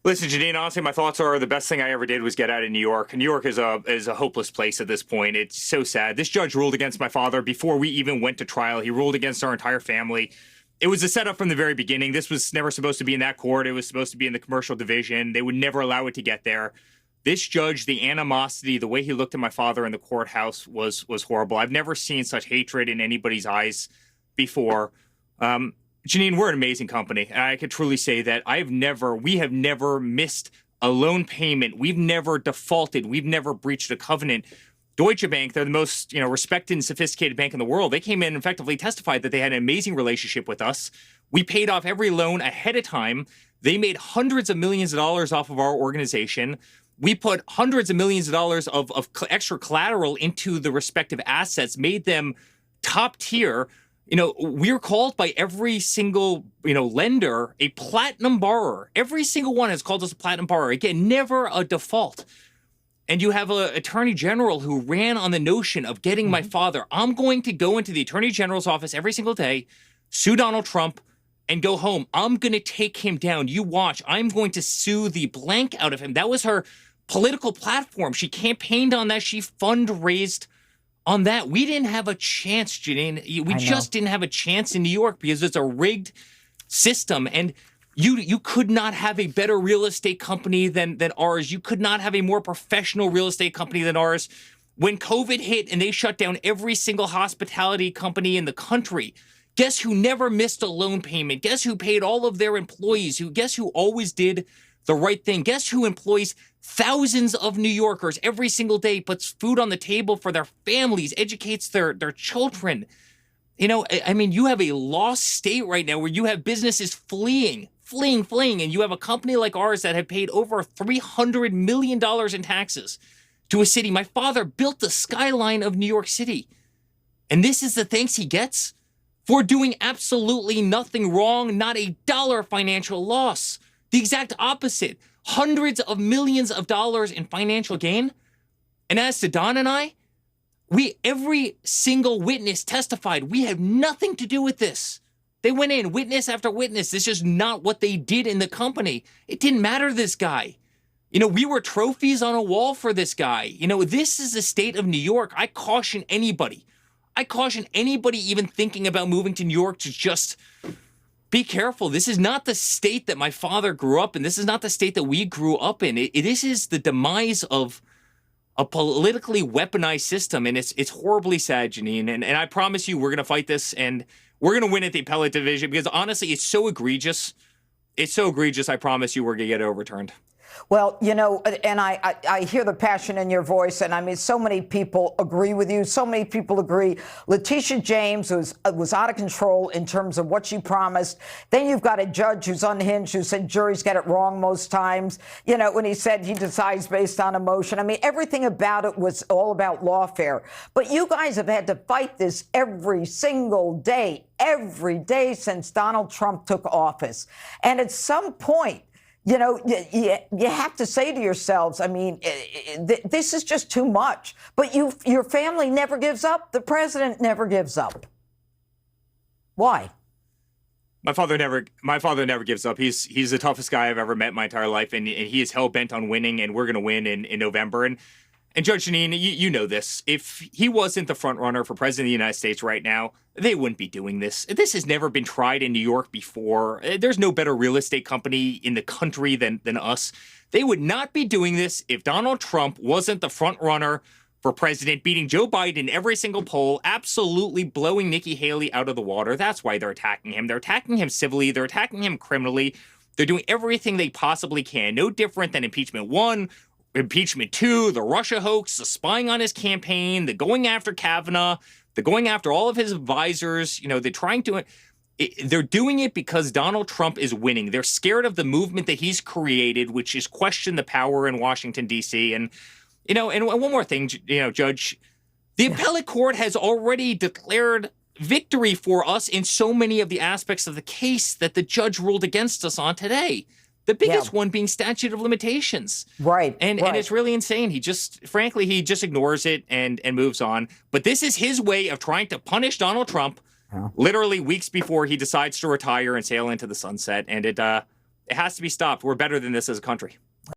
Listen, Janine, honestly, my thoughts are the best thing I ever did was get out of New York. New York is a hopeless place at this point. It's so sad. This judge ruled against my father before we even went to trial. He ruled against our entire family. It was a setup from the very beginning. This was never supposed to be in that court. It was supposed to be in the commercial division. They would never allow it to get there. This judge, the animosity, the way he looked at my father in the courthouse was horrible. I've never seen such hatred in anybody's eyes before. Janine, we're an amazing company. And I could truly say that we have never missed a loan payment. We've never defaulted. We've never breached a covenant. Deutsche Bank, they're the most, respected and sophisticated bank in the world. They came in and effectively testified that they had an amazing relationship with us. We paid off every loan ahead of time. They made hundreds of millions of dollars off of our organization. We put hundreds of millions of dollars of extra collateral into the respective assets, made them top tier. We're called by every single, lender a platinum borrower. Every single one has called us a platinum borrower. Again, never a default. And you have an attorney general who ran on the notion of getting my father. I'm going to go into the attorney general's office every single day, sue Donald Trump, and go home. I'm going to take him down. You watch. I'm going to sue the blank out of him. That was her political platform. She campaigned on that. She fundraised on that. We didn't have a chance, Janine. We just didn't have a chance in New York because it's a rigged system. And you could not have a better real estate company than ours. You could not have a more professional real estate company than ours. When COVID hit and they shut down every single hospitality company in the country, guess who never missed a loan payment? Guess who paid all of their employees? Guess who always did the right thing? Guess who employs thousands of New Yorkers every single day, puts food on the table for their families, educates their children? You have a lost state right now where you have businesses fleeing, and you have a company like ours that have paid over $300 million in taxes to a city. My father built the skyline of New York City. And this is the thanks he gets for doing absolutely nothing wrong, not a dollar financial loss. The exact opposite. Hundreds of millions of dollars in financial gain. And as to Don and I, every single witness testified we have nothing to do with this. They went in, witness after witness. This is not what they did in the company. It didn't matter to this guy. We were trophies on a wall for this guy. This is the state of New York. I caution anybody even thinking about moving to New York to just be careful. This is not the state that my father grew up in. This is not the state that we grew up in. This is the demise of a politically weaponized system, and it's horribly sad, Janine. And I promise you, we're going to fight this, and we're going to win at the appellate division because, honestly, it's so egregious. It's so egregious, I promise you we're going to get it overturned. Well, and I hear the passion in your voice, and I mean, so many people agree with you. So many people agree. Letitia James was out of control in terms of what she promised. Then you've got a judge who's unhinged, who said juries get it wrong most times. When he said he decides based on emotion. I mean, everything about it was all about lawfare. But you guys have had to fight this every single day since Donald Trump took office. And at some point, you have to say to yourselves, I mean, this is just too much. But your family never gives up. The president never gives up. Why? My father never gives up. He's the toughest guy I've ever met in my entire life, and he is hell bent on winning, and we're going to win in November. And Judge Janine, you know this. If he wasn't the front runner for president of the United States right now, they wouldn't be doing this. This has never been tried in New York before. There's no better real estate company in the country than us. They would not be doing this if Donald Trump wasn't the front runner for president, beating Joe Biden in every single poll, absolutely blowing Nikki Haley out of the water. That's why they're attacking him. They're attacking him civilly. They're attacking him criminally. They're doing everything they possibly can. No different than impeachment 1, impeachment 2, the Russia hoax, the spying on his campaign, the going after Kavanaugh, the going after all of his advisors. They're doing it because Donald Trump is winning. They're scared of the movement that he's created, which is question the power in Washington, D.C. And one more thing, Judge, the appellate court has already declared victory for us in so many of the aspects of the case that the judge ruled against us on today. The biggest one being statute of limitations. Right. And it's really insane. He just ignores it and moves on. But this is his way of trying to punish Donald Trump literally weeks before he decides to retire and sail into the sunset. And It has to be stopped. We're better than this as a country.